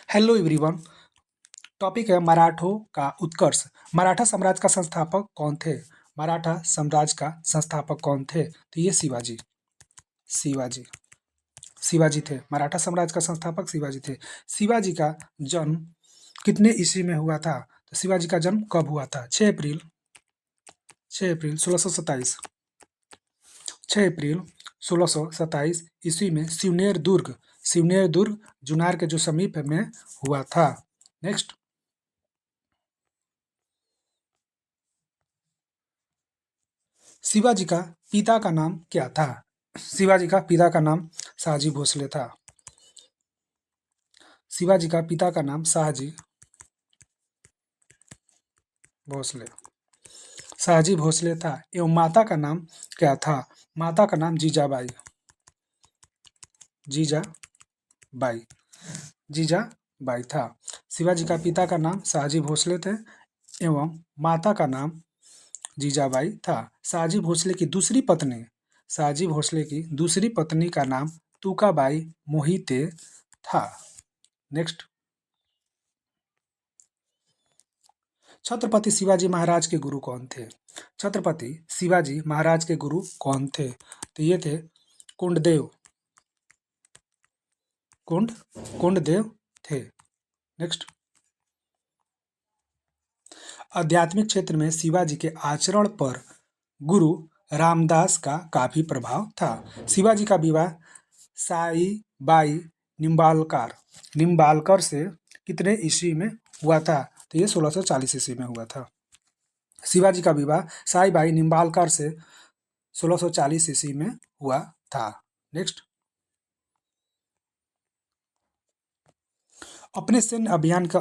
Hello everyone. Topic है मराठों का उत्कर्ष। मराठा साम्राज्य का संस्थापक कौन थे? मराठा साम्राज्य का संस्थापक कौन थे? तो ये शिवाजी शिवाजी शिवाजी थे। मराठा साम्राज्य का संस्थापक शिवाजी थे। शिवाजी का जन्म कितने ईस्वी में हुआ था? तो शिवाजी का जन्म कब हुआ था? 6 अप्रैल 1627। 6 अप्रैल 1627 ईस्वी में शिवनेर दुर्ग जुनार के जो समीप में हुआ था। नेक्स्ट, शिवाजी का पिता का नाम क्या था? शिवाजी का पिता का नाम शहाजी भोसले था। शिवाजी का पिता का नाम भोसले शहाजी भोसले था। एवं माता का नाम क्या था? माता का नाम जीजाबाई जीजाबाई था। शिवाजी का पिता का नाम शहाजी भोसले थे एवं माता का नाम जीजाबाई था। शहाजी भोसले की दूसरी पत्नी का नाम तुकाबाई मोहिते था। नेक्स्ट, छत्रपति शिवाजी महाराज के गुरु कौन थे? छत्रपति शिवाजी महाराज के गुरु कौन थे? तो ये थे कुंडदेव थे। नेक्स्ट, आध्यात्मिक क्षेत्र में शिवाजी के आचरण पर गुरु रामदास का काफी प्रभाव था। शिवाजी का विवाह साईबाई निम्बालकर से कितने ईस्वी में हुआ था? तो ये 1640 ईस्वी में हुआ था। शिवाजी का विवाह साईबाई निम्बालकर से 1640 ईस्वी में हुआ था। नेक्स्ट, अपने सैन्य अभियान के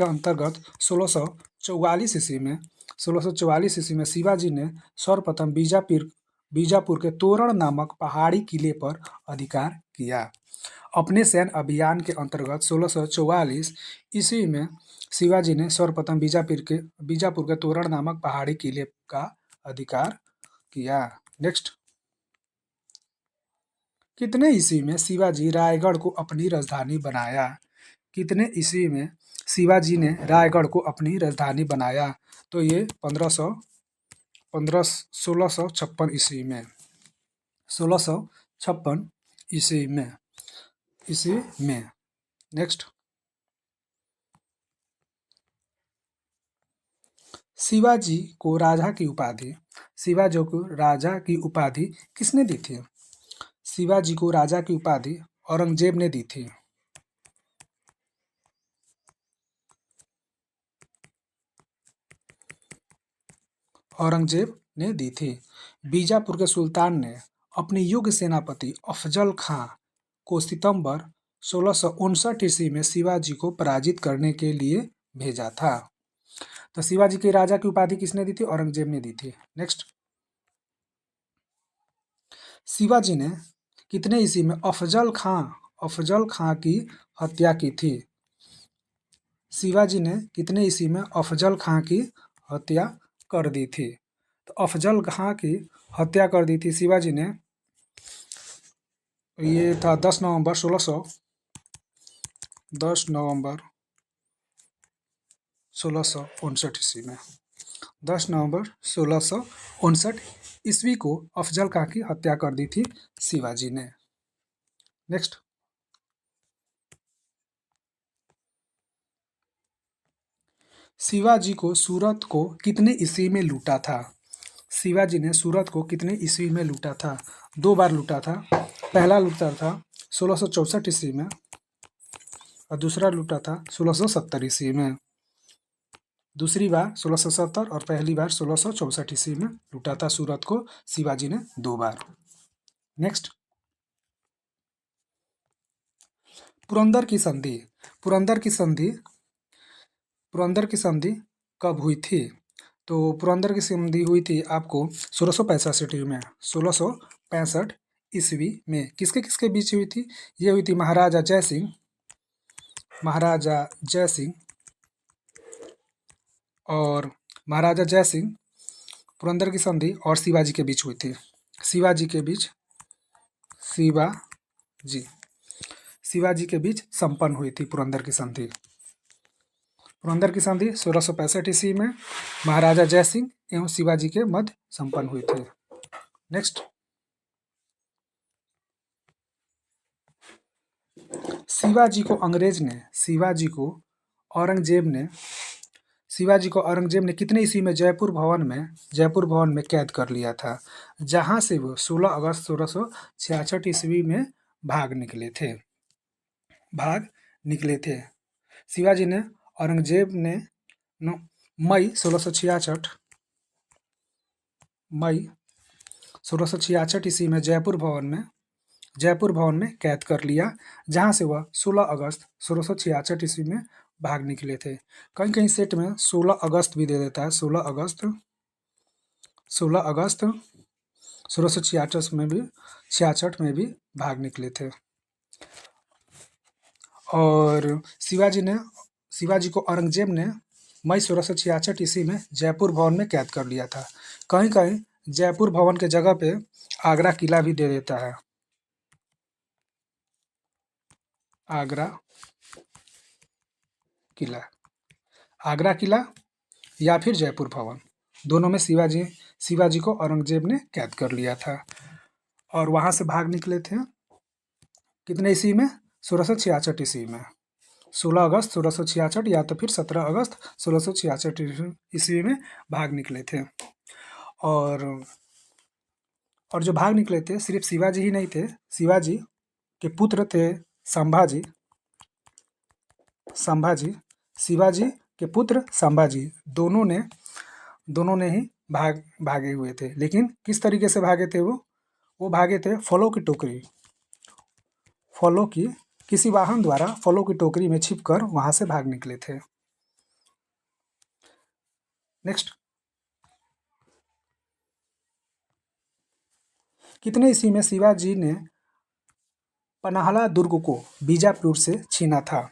अंतर्गत 1644 ईस्वी में शिवाजी ने सर्वप्रथम बीजापुर के तोरण नामक पहाड़ी किले पर अधिकार किया। अपने सैन्य अभियान के अंतर्गत 1644 ईस्वी में शिवाजी ने सर्वप्रथम बीजापुर के तोरण नामक पहाड़ी किले का अधिकार किया। नेक्स्ट, कितने ईस्वी में शिवाजी रायगढ़ को अपनी राजधानी बनाया? कितने ईस्वी में शिवाजी ने रायगढ़ को अपनी राजधानी बनाया? तो ये 1656 ईस्वी में 1656 ईस्वी में। नेक्स्ट, शिवाजी को राजा की उपाधि किसने दी थी? शिवाजी को राजा की उपाधि औरंगजेब ने दी थी। औरंगजेब ने दी थी। बीजापुर के सुल्तान ने अपने युग सेनापति अफजल खां को सितंबर 1659 ईस्वी में शिवाजी को पराजित करने के लिए भेजा था। तो शिवाजी के राजा की उपाधि किसने दी थी? औरंगजेब ने दी थी। नेक्स्ट, शिवाजी ने कितने ईस्वी में अफजल खां की हत्या की थी? शिवाजी ने कितने ईस्वी में अफजल खां की हत्या कर दी थी? तो अफजल खां की हत्या कर दी थी शिवाजी ने, ये था 10 नवंबर 1659 ईस्वी में। 10 नवंबर 1659 ईस्वी को अफजल खां की हत्या कर दी थी शिवाजी ने। नेक्स्ट, शिवाजी को सूरत को कितने ईस्वी में लूटा था? शिवाजी ने सूरत को कितने ईस्वी में लूटा था? 2 बार लूटा था। पहला लूटा था 1664 ईस्वी में और दूसरा लूटा था 1670 ईस्वी में। दूसरी बार 1670 और पहली बार 1664 ईस्वी में लूटा था सूरत को शिवाजी ने 2 बार। नेक्स्ट, पुरंदर की संधि कब हुई थी? तो पुरंदर की संधि हुई थी आपको 1665 ईस्वी में। किसके किसके बीच हुई थी? ये हुई थी महाराजा जय सिंह पुरंदर की संधि और शिवाजी के बीच हुई थी। शिवाजी के बीच संपन्न हुई थी पुरंदर की संधि? पुरंदर की संधि 1665 ईस्वी में महाराजा जयसिंह एवं शिवाजी के मध्य संपन्न हुई थी। नेक्स्ट, शिवाजी को औरंगजेब ने कितने ईस्वी में जयपुर भवन में कैद कर लिया था, जहां से वो 16 अगस्त 1666 ईस्वी में भाग निकले थे। शिवाजी ने औरंगजेब ने मई 1666 ईस्वी में जयपुर भवन में कैद कर लिया, जहां से वह 16 अगस्त 1666 ईस्वी में भाग निकले थे। कहीं कहीं सेट में 16 अगस्त भी दे देता है, 16 अगस्त 1666 में भी भाग निकले थे। और शिवाजी को औरंगजेब ने मई 1666 ईस्वी में जयपुर भवन में कैद कर लिया था। कहीं कहीं जयपुर भवन के जगह पे आगरा किला भी दे देता है, आगरा किला या फिर जयपुर भवन, दोनों में शिवाजी को औरंगजेब ने कैद कर लिया था और वहां से भाग निकले थे कितने ईस्वी में? 1666 ईस्वी में, 16 अगस्त 1666 या तो फिर 17 अगस्त 1666 ईस्वी में भाग निकले थे। और जो भाग निकले थे सिर्फ शिवाजी ही नहीं थे, शिवाजी के पुत्र थे संभाजी, शिवाजी के पुत्र संभाजी, दोनों ने ही भागे हुए थे। लेकिन किस तरीके से भागे थे वो भागे थे किसी वाहन द्वारा फलों की टोकरी में छिपकर वहां से भाग निकले थे। नेक्स्ट, कितने ईस्वी में शिवाजी ने पन्हाला दुर्ग को बीजापुर से छीना था?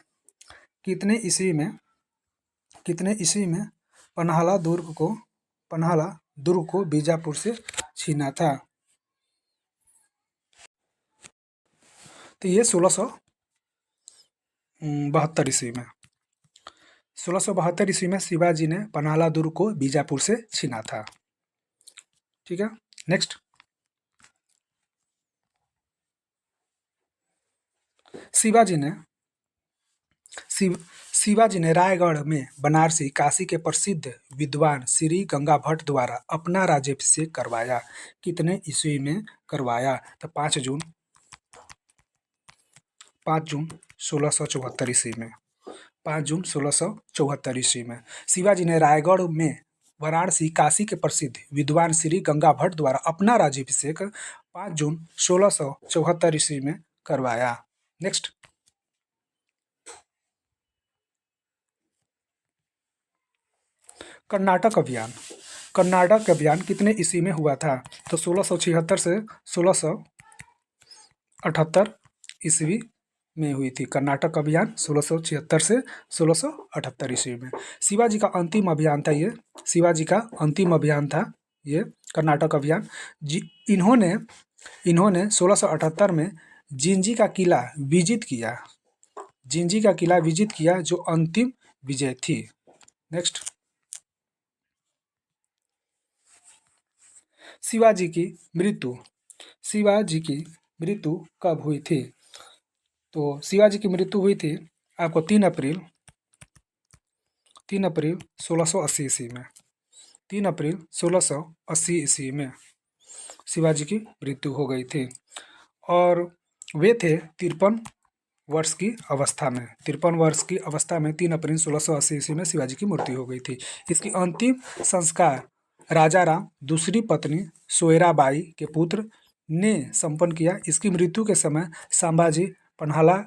कितने ईस्वी में पन्हाला दुर्ग को बीजापुर से छीना था? तो ये 1672 ईस्वी में, 1672 ईस्वी में शिवाजी ने पन्हाला दुर्ग को बीजापुर से छीना था। ठीक है, नेक्स्ट, शिवाजी ने रायगढ़ में बनारसी काशी के प्रसिद्ध विद्वान श्री गंगा भट्ट द्वारा अपना राज्याभिषेक करवाया। कितने ईस्वी में करवाया? तो 5 जून 1674 ईस्वी में, 5 जून 1674 ईस्वी में शिवाजी ने रायगढ़ में वाराणसी काशी के प्रसिद्ध विद्वान श्री गंगा भट्ट द्वारा अपना राज्याभिषेक 5 जून 1674 ईस्वी में करवाया। नेक्स्ट, कर्नाटक अभियान कितने ईस्वी में हुआ था? तो 1676 से 1678 ईस्वी में हुई थी। कर्नाटक अभियान 1676 से 1678 ईस्वी में। शिवाजी का अंतिम अभियान था ये कर्नाटक अभियान। इन्होंने 1678 में जिंजी का किला विजित किया जो अंतिम विजय थी। नेक्स्ट, शिवाजी की मृत्यु कब हुई थी? तो शिवाजी की मृत्यु हुई थी आपको 3 अप्रैल 1680 ईस्वी में, 3 अप्रैल 1680 ईस्वी में शिवाजी की मृत्यु हो गई थी और वे थे 53 वर्ष की अवस्था में। 53 वर्ष की अवस्था में 3 अप्रैल 1680 ईस्वी में शिवाजी की मृत्यु हो गई थी। इसकी अंतिम संस्कार राजा राम दूसरी पत्नी सोयराबाई के पुत्र ने संपन्न किया। इसकी मृत्यु के समय संभाजी पन्हाला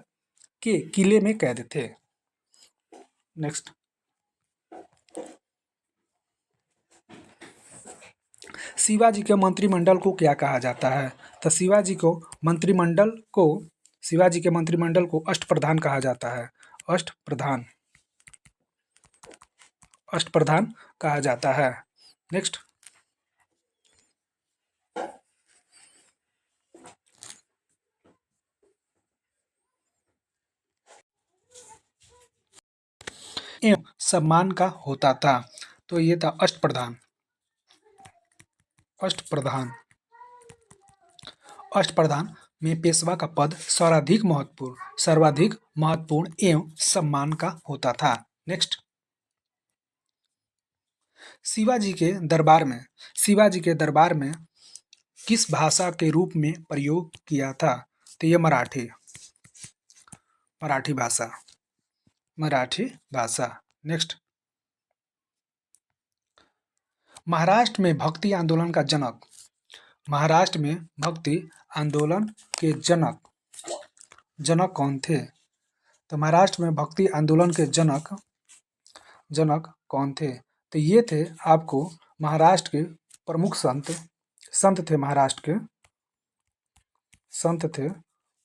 के किले में कैद थे। नेक्स्ट, शिवाजी के मंत्रिमंडल को क्या कहा जाता है? तो शिवाजी के मंत्रिमंडल को अष्टप्रधान कहा जाता है। अष्टप्रधान कहा जाता है। नेक्स्ट, एवं सम्मान का होता था। तो ये था अष्टप्रधान। अष्टप्रधान अष्टप्रधान में पेशवा का पद सर्वाधिक महत्वपूर्ण एवं सम्मान का होता था। नेक्स्ट, शिवाजी के दरबार में किस भाषा के रूप में प्रयोग किया था? तो ये मराठी भाषा। नेक्स्ट, महाराष्ट्र में भक्ति आंदोलन के जनक कौन थे? तो महाराष्ट्र में भक्ति आंदोलन के जनक कौन थे? तो ये थे आपको महाराष्ट्र के प्रमुख संत थे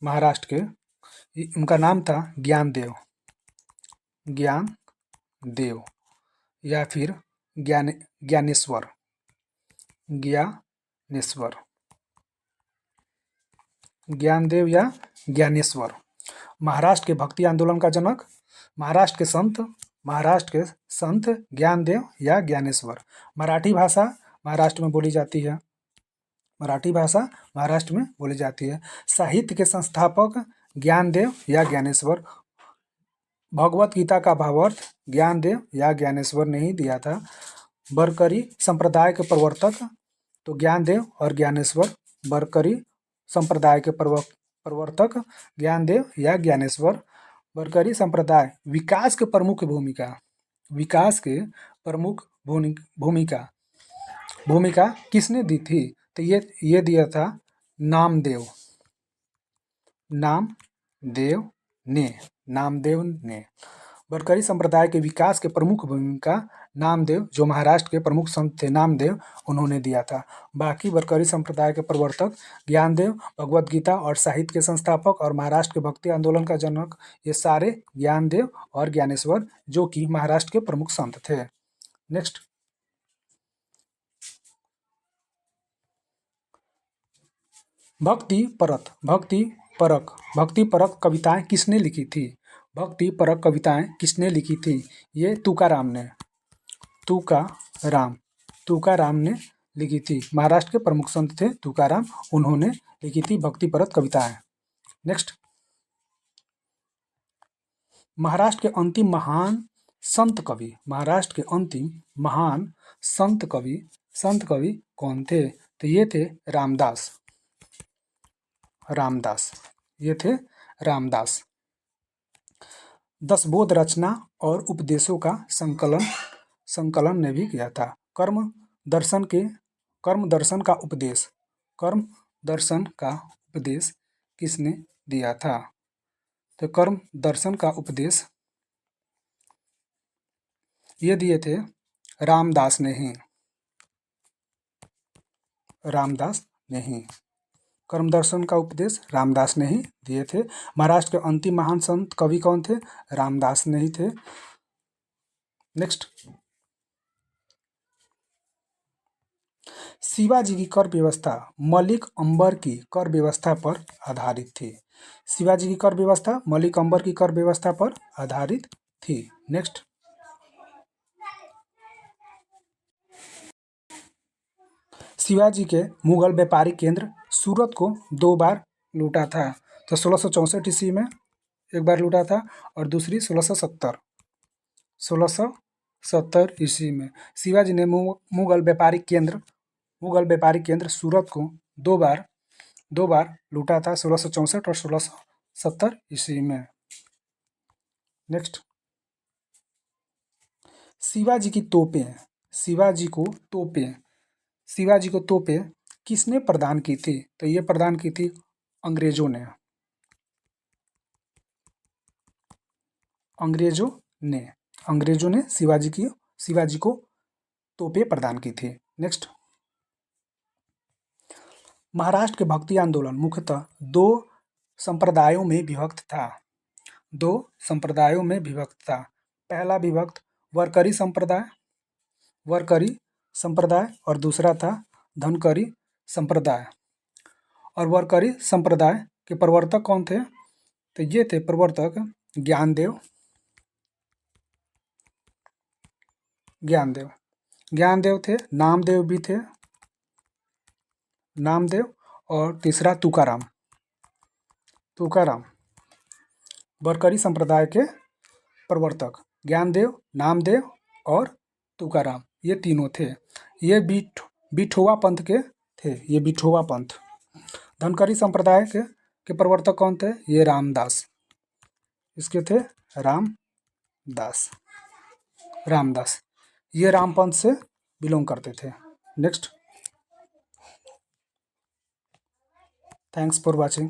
महाराष्ट्र के। उनका नाम था ज्ञानदेव या फिर ज्ञानेश्वर। ज्ञानदेव या ज्ञानेश्वर, महाराष्ट्र के भक्ति आंदोलन का जनक, महाराष्ट्र के संत ज्ञानदेव या ज्ञानेश्वर। मराठी भाषा महाराष्ट्र में बोली जाती है। साहित्य के संस्थापक ज्ञानदेव या ज्ञानेश्वर। भगवत गीता का भावार्थ ज्ञानदेव या ज्ञानेश्वर ने ही दिया था। बरकरी संप्रदाय के प्रवर्तक तो ज्ञानदेव और ज्ञानेश्वर। बरकरी संप्रदाय के प्रवर्तक ज्ञानदेव या ज्ञानेश्वर। बरकरी संप्रदाय विकास के प्रमुख भूमिका किसने दी थी? तो ये दिया था नामदेव ने। बरकरी संप्रदाय के विकास के प्रमुख भूमिका नामदेव, जो महाराष्ट्र के प्रमुख संत थे नामदेव, उन्होंने दिया था। बाकी बरकरी संप्रदाय के प्रवर्तक ज्ञानदेव, भगवत गीता और साहित्य के संस्थापक और महाराष्ट्र के भक्ति आंदोलन का जनक, ये सारे ज्ञानदेव और ज्ञानेश्वर, जो कि महाराष्ट्र के प्रमुख संत थे। नेक्स्ट, भक्ति परक कविताएं किसने लिखी थी? भक्ति परक कविताएं किसने लिखी थी? ये तुकाराम ने लिखी थी। महाराष्ट्र के प्रमुख संत थे तुकाराम, उन्होंने लिखी थी भक्ति परक कविताएं। नेक्स्ट, महाराष्ट्र के अंतिम महान संत कवि कौन थे? तो ये थे रामदास। 10 बोध रचना और उपदेशों का संकलन ने भी किया था। कर्म दर्शन का उपदेश किसने दिया था? तो कर्म दर्शन का उपदेश ये दिए थे रामदास ने ही। कर्म दर्शन का उपदेश रामदास ने ही दिए थे। महाराष्ट्र के अंतिम महान संत कवि कौन थे? रामदास ने ही थे। नेक्स्ट, शिवाजी की कर व्यवस्था मलिक अंबर की कर व्यवस्था पर आधारित थी। शिवाजी की कर व्यवस्था मलिक अंबर की कर व्यवस्था पर आधारित थी। नेक्स्ट, शिवाजी के मुगल व्यापारिक केंद्र सूरत को 2 बार लूटा था। तो 1664 ईस्वी में एक बार लूटा था और दूसरी 1670 ईस्वी में। शिवाजी ने मुगल व्यापारिक केंद्र सूरत को दो बार लूटा था, 1664 और 1670 ईस्वी में। नेक्स्ट, शिवाजी को तोपें किसने प्रदान की थी? तो ये प्रदान की थी अंग्रेजों ने शिवाजी को तोपें प्रदान की थी। नेक्स्ट, महाराष्ट्र के भक्ति आंदोलन मुख्यतः 2 संप्रदायों में विभक्त था। पहला विभक्त वरकरी संप्रदाय और दूसरा था धनकरी संप्रदाय। और वरकरी संप्रदाय के प्रवर्तक कौन थे? तो ये थे प्रवर्तक ज्ञानदेव ज्ञानदेव। ज्ञानदेव थे, नामदेव भी थे, नामदेव, और तीसरा तुकाराम। तुकाराम वारकरी संप्रदाय के प्रवर्तक ज्ञानदेव, नामदेव और तुकाराम, ये तीनों थे। ये बिठोवा पंथ के थे, ये बिठोवा पंथ। धनकरी संप्रदाय के प्रवर्तक कौन थे? ये रामदास, इसके थे रामदास। रामदास ये रामपंथ से बिलोंग करते थे। Next, thanks for watching.